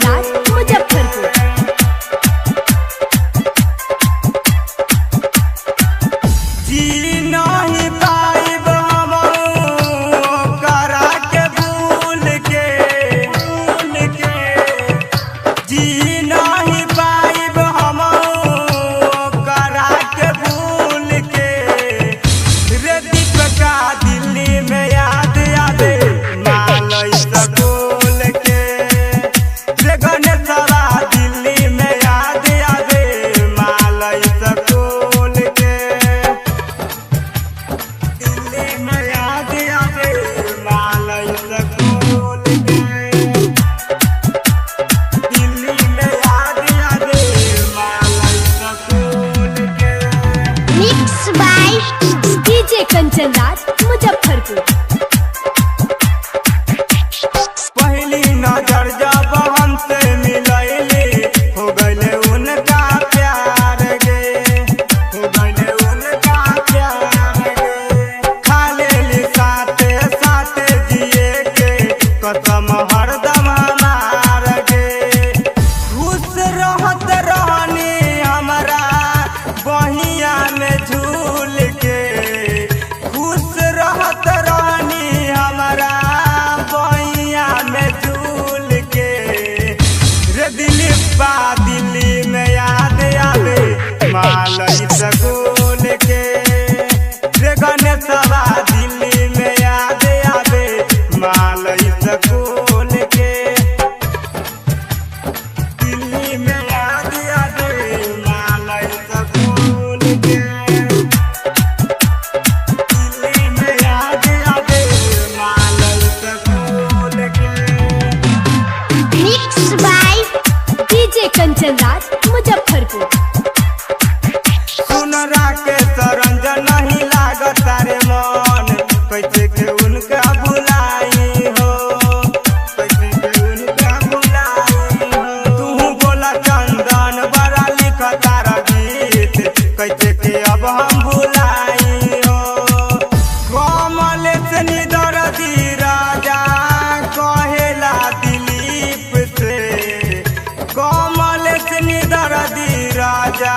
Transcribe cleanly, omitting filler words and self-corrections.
राज मुजफ्फरपुर। जी नहीं पाइब हम करा के भूल के जी नहीं पाइब हम करा के भूल के रे दीपका दिल्ली में याद आवे मालई सकूल के रे गणेशवा दिल्ली में याद आवे मालई सकूल के दिल्ली में याद आवे मालई सकूल के दिल्ली में याद आवे मालई सकूल के mix by DJ Kanchan Raj Muzaffarpur. पहली नजर जब हमसे मिलैली हो गइले उनका प्यार गे हो गइले उनका प्यार गे खा लेली साथे साथे जिए के कसम हरदम हमार गे खुश रहत रहनी हमरा बहिया में झूल के खुश रहत रहनी हमरा बहिया में झूल के रे दिलीपा दिल्ली में याद आवे मालई सकूल के रे गणेशवा दिल्ली में याद आवे मालई सकूल के दिल्ली में याद आवे मालई सकूल के दिल्ली में याद आवे मालई सकूल के mix by DJ Kanchan Raj Muzaffarpur. सुनरा के सरंजन नहीं लागत रे मन कैसे के उनका भुलाई हो कैसे के उनका भुलाई हो तू बोला चंदन बड़ा लिखता गीत कैसे के अब हम भुलाई हो कमल से निदर दी राजा कहेला दिलीप से कमल से निदर दी राजा